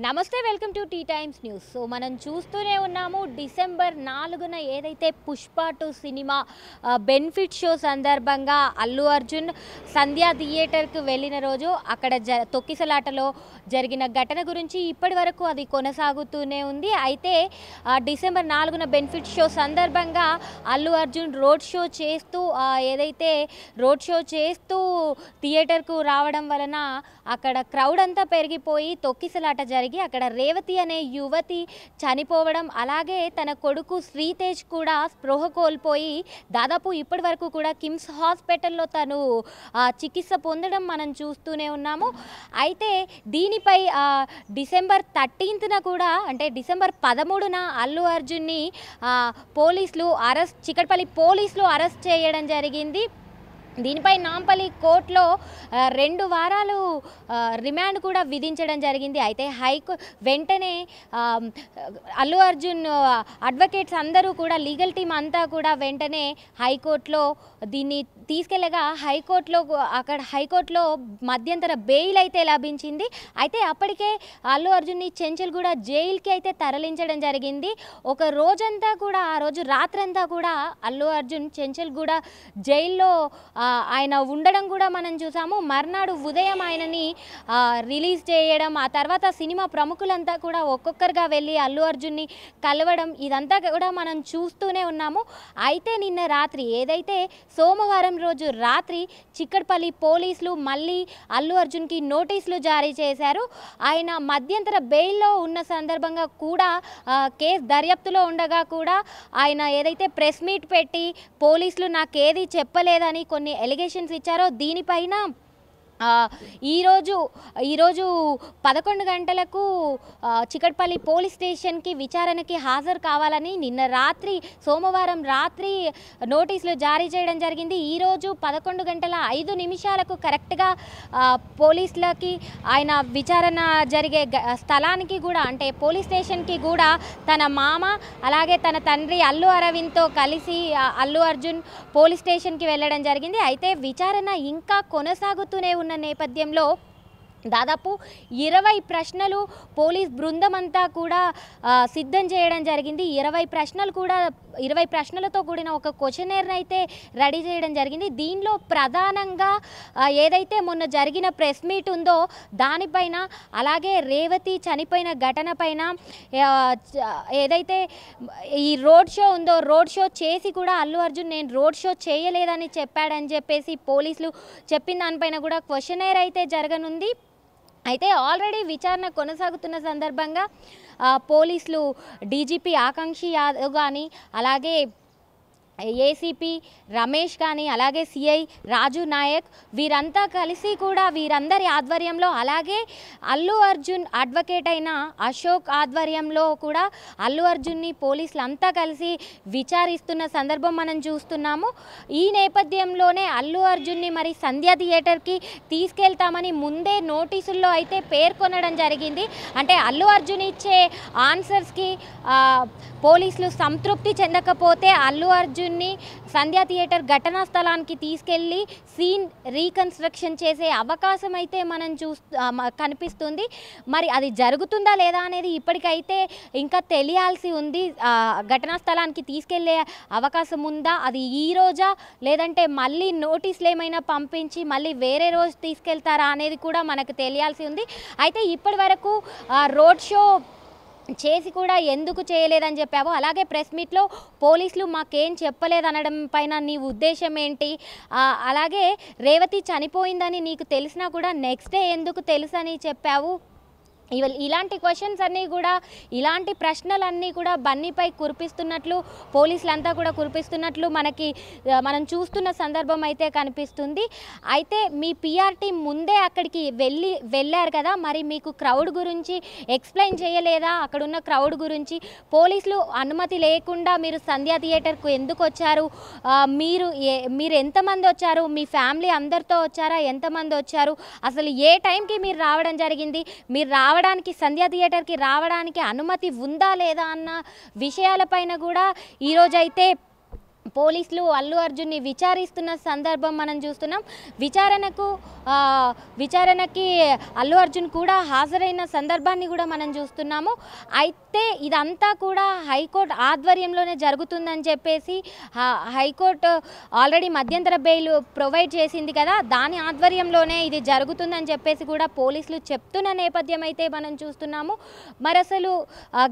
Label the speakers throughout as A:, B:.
A: నమస్తే welcome to T Times news. So మనం చూస్తూనే ఉన్నాము డిసెంబర్ 4న ఏదైతే పుష్ప 2 సినిమా బెనిఫిట్ షో సందర్భంగా అల్లు అర్జున్ సంధ్యా థియేటర్కి వెళ్ళిన రోజు అక్కడ తొక్కిసలాటలో జరిగిన ఘటన గురించి ఇప్పటి వరకు అది కొనసాగుతూనే ఉంది. అయితే డిసెంబర్ 4న బెనిఫిట్ షో సందర్భంగా అల్లు అర్జున్ రోడ్ షో చేస్తూ థియేటర్కు రావడం వలన అక్కడ క్రౌడ్ అంతా పెరిగిపోయి తొక్కిసలాట జరిగి అక్కడ రేవతి అనే యువతి చనిపోవడం, అలాగే తన కొడుకు శ్రీతేజ్ కూడా స్పృహ కోల్పోయి దాదాపు ఇప్పటి వరకు కూడా కిమ్స్ హాస్పిటల్లో తను చికిత్స పొందడం మనం చూస్తూనే ఉన్నాము. అయితే దీనిపై డిసెంబర్ 13న కూడా అంటే డిసెంబర్ 13న అల్లు అర్జున్ని చిక్కడపల్లి పోలీసులు అరెస్ట్ చేయడం జరిగింది. దీనిపై నాంపల్లి కోర్టులో 2 వారాలు రిమాండ్ కూడా విధించడం జరిగింది. అయితే వెంటనే అల్లు అర్జున్ అడ్వకేట్స్ అందరూ కూడా లీగల్ టీం అంతా కూడా వెంటనే హైకోర్టులో దీన్ని తీసుకెళ్ళగా హైకోర్టులో మధ్యంతర బెయిల్ అయితే లభించింది. అయితే అప్పటికే అల్లు అర్జున్ని చెంచల్గూడ జైలుకి అయితే తరలించడం జరిగింది. ఒక రోజంతా కూడా ఆ రోజు రాత్రంతా కూడా అల్లు అర్జున్ చెంచల్గూడ జైల్లో ఆయన ఉండడం కూడా మనం చూసాము. మర్నాడు ఉదయం ఆయనని రిలీజ్ చేయడం, ఆ తర్వాత సినిమా ప్రముఖులంతా కూడా ఒక్కొక్కరుగా వెళ్ళి అల్లు అర్జున్ని కలవడం, ఇదంతా కూడా మనం చూస్తూనే ఉన్నాము. అయితే నిన్న రాత్రి ఏదైతే సోమవారం రోజు రాత్రి చిక్కడపల్లి పోలీసులు మళ్ళీ అల్లు అర్జున్కి నోటీసులు జారీ చేశారు. ఆయన మధ్యంతర బెయిల్లో ఉన్న సందర్భంగా కూడా కేసు దర్యాప్తులో ఉండగా కూడా ఆయన ఏదైతే ప్రెస్ మీట్ పెట్టి పోలీసులు నాకేది చెప్పలేదని కొన్ని ఎలిగేషన్స్ ఇచ్చారో దీనిపైన ఈరోజు 11 గంటలకు చిక్కడపల్లి పోలీస్ స్టేషన్కి విచారణకి హాజరు కావాలని సోమవారం రాత్రి నోటీసులు జారీ చేయడం జరిగింది. ఈరోజు 11:05 కరెక్ట్గా పోలీసులకి ఆయన విచారణ జరిగే స్థలానికి కూడా అంటే పోలీస్ స్టేషన్కి కూడా తన మామ అలాగే తన తండ్రి అల్లు అరవింద్తో కలిసి అల్లు అర్జున్ పోలీస్ స్టేషన్కి వెళ్ళడం జరిగింది. అయితే విచారణ ఇంకా కొనసాగుతూనే ఉన్న నేపథ్యంలో దాదాపు 20 ప్రశ్నలు పోలీస్ బృందం అంతా కూడా సిద్ధం చేయడం జరిగింది. 20 ప్రశ్నలతో కూడిన ఒక క్వశ్చనర్ని అయితే రెడీ చేయడం జరిగింది. దీనిలో ప్రధానంగా ఏదైతే మొన్న జరిగిన ప్రెస్ మీట్ ఉందో దానిపైన, అలాగే రేవతి చనిపోయిన ఘటన పైన, ఏదైతే ఈ రోడ్ షో ఉందో రోడ్ షో చేసి కూడా అల్లు అర్జున్ నేను రోడ్ షో చేయలేదని చెప్పాడని చెప్పేసి పోలీసులు చెప్పిన దానిపైన కూడా క్వశ్చనర్ అయితే జరగనుంది. అయితే ఆల్రెడీ విచారణ కొనసాగుతున్న సందర్భంగా పోలీసులు డీజీపీ ఆకాంక్షి యాదవ్ కానీ, అలాగే ఏసీపీ రమేష్ కానీ, అలాగే సిఐ రాజు నాయక్ వీరంతా కలిసి కూడా వీరందరి ఆధ్వర్యంలో, అలాగే అల్లు అర్జున్ అడ్వకేట్ అయిన అశోక్ ఆధ్వర్యంలో కూడా అల్లు అర్జున్ని పోలీసులు అంతా కలిసి విచారిస్తున్న సందర్భం మనం చూస్తున్నాము. ఈ నేపథ్యంలోనే అల్లు అర్జున్ని మరి సంధ్యా థియేటర్కి తీసుకెళ్తామని ముందే నోటీసుల్లో అయితే పేర్కొనడం జరిగింది. అంటే అల్లు అర్జున్ ఇచ్చే ఆన్సర్స్కి పోలీసులు సంతృప్తి చెందకపోతే అల్లు అర్జున్ని సంధ్యా థియేటర్ ఘటనా స్థలానికి తీసుకెళ్ళి సీన్ రీకన్స్ట్రక్షన్ చేసే అవకాశం అయితే మనం కనిపిస్తుంది. మరి అది జరుగుతుందా లేదా అనేది ఇప్పటికైతే ఇంకా తెలియాల్సి ఉంది. ఘటనా స్థలానికి తీసుకెళ్లే అవకాశం ఉందా, అది ఈ రోజా లేదంటే మళ్ళీ నోటీసులు ఏమైనా పంపించి మళ్ళీ వేరే రోజు తీసుకెళ్తారా అనేది కూడా మనకు తెలియాల్సి ఉంది. అయితే ఇప్పటి వరకు రోడ్ షో చేసి కూడా ఎందుకు చేయలేదని చెప్పావు, అలాగే ప్రెస్ మీట్లో పోలీసులు మాకేం చెప్పలేదనడం పైన నీ ఉద్దేశం ఏంటి, అలాగే రేవతి చనిపోయిందని నీకు తెలిసినా కూడా నెక్స్ట్ డే ఎందుకు తెలుసని చెప్పావు, ఇలాంటి క్వశ్చన్స్ అన్నీ కూడా, ఇలాంటి ప్రశ్నలన్నీ కూడా బన్నీపై కురిపిస్తున్నట్లు పోలీసులంతా కూడా కురిపిస్తున్నట్లు మనం చూస్తున్న సందర్భం అయితే కనిపిస్తుంది. అయితే మీ పిఆర్ టీం ముందే అక్కడికి వెళ్ళారు కదా, మరి మీకు క్రౌడ్ గురించి ఎక్స్ప్లెయిన్ చేయలేదా? అక్కడున్న క్రౌడ్ గురించి పోలీసులు అనుమతి లేకుండా మీరు సంధ్యా థియేటర్కు ఎందుకు వచ్చారు, మీరు ఎంతమంది వచ్చారు, మీ ఫ్యామిలీ అందరితో వచ్చారా, ఎంతమంది వచ్చారు, అసలు ఏ టైంకి మీరు రావడం జరిగింది, మీరు సంధ్యా థియేటర్కి రావడానికి అనుమతి ఉందా లేదా అన్న విషయాలపైన కూడా ఈరోజైతే పోలీసులు అల్లు అర్జున్ని విచారిస్తున్న సందర్భం మనం చూస్తున్నాం. విచారణకి అల్లు అర్జున్ కూడా హాజరైన సందర్భాన్ని కూడా మనం చూస్తున్నాము. అయితే ఇదంతా కూడా హైకోర్టు ఆధ్వర్యంలోనే జరుగుతుందని చెప్పేసి హైకోర్టు ఆల్రెడీ మధ్యంతర బెయిల్ ప్రొవైడ్ చేసింది కదా, దాని ఆధ్వర్యంలోనే ఇది జరుగుతుందని చెప్పేసి కూడా పోలీసులు చెప్తున్న నేపథ్యం అయితే మనం చూస్తున్నాము. మరి అసలు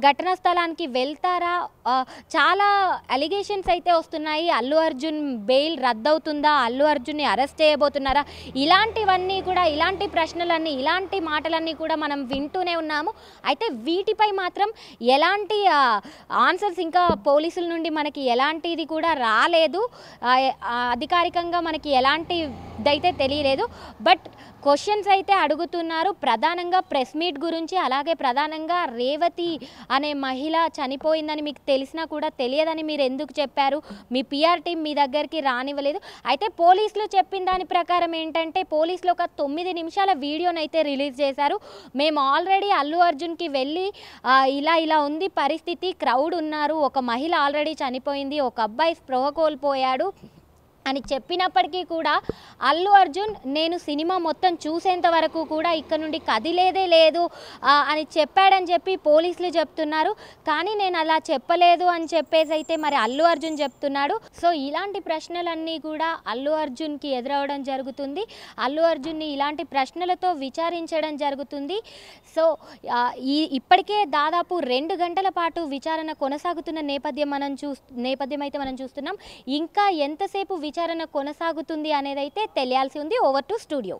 A: ఘటనా స్థలానికి వెళ్తారా? చాలా అలిగేషన్స్ అయితే వస్తున్నాయి. అల్లు అర్జున్ బెయిల్ రద్దవుతుందా, అల్లు అర్జున్ని అరెస్ట్ చేయబోతున్నారా, ఇలాంటివన్నీ కూడా, ఇలాంటి ప్రశ్నలన్నీ, ఇలాంటి మాటలన్నీ కూడా మనం వింటూనే ఉన్నాము. అయితే వీటిపై మాత్రం ఎలాంటి ఆన్సర్స్ ఇంకా పోలీసుల నుండి మనకి ఎలాంటిది కూడా రాలేదు. అధికారికంగా మనకి ఎలాంటిదైతే తెలియలేదు. బట్ క్వశ్చన్స్ అయితే అడుగుతున్నారు, ప్రధానంగా ప్రెస్ మీట్ గురించి. అలాగే ప్రధానంగా రేవతి అనే మహిళ చనిపోయిందని మీకు తెలిసినా కూడా తెలియదని మీరు ఎందుకు చెప్పారు, మీ పిఆర్ టీం మీ దగ్గరికి రానివ్వలేదు. అయితే పోలీసులు చెప్పిన దాని ప్రకారం ఏంటంటే, పోలీసులు ఒక 9 నిమిషాల వీడియోని అయితే రిలీజ్ చేశారు. మేము ఆల్రెడీ అల్లు అర్జున్కి వెళ్ళి ఇలా ఉంది పరిస్థితి, క్రౌడ్ ఉన్నారు, ఒక మహిళ ఆల్రెడీ చనిపోయింది, ఒక అబ్బాయి స్పృహ కోల్పోయాడు అని చెప్పినప్పటికీ కూడా అల్లు అర్జున్ నేను సినిమా మొత్తం చూసేంత వరకు కూడా ఇక్కడ నుండి కదిలేదే లేదు అని చెప్పాడని చెప్పి పోలీసులు చెప్తున్నారు. కానీ నేను అలా చెప్పలేదు అని చెప్పేసి అయితే మరి అల్లు అర్జున్ చెప్తున్నాడు. సో ఇలాంటి ప్రశ్నలన్నీ కూడా అల్లు అర్జున్కి ఎదురవడం జరుగుతుంది. అల్లు అర్జున్ని ఇలాంటి ప్రశ్నలతో విచారించడం జరుగుతుంది. సో ఇప్పటికే దాదాపు 2 గంటల పాటు విచారణ కొనసాగుతున్న నేపథ్యం అయితే మనం చూస్తున్నాం. ఇంకా ఎంతసేపు విచారణ కొనసాగుతుంది అనేది అయితే తెలియాల్సి ఉంది. Over to studio.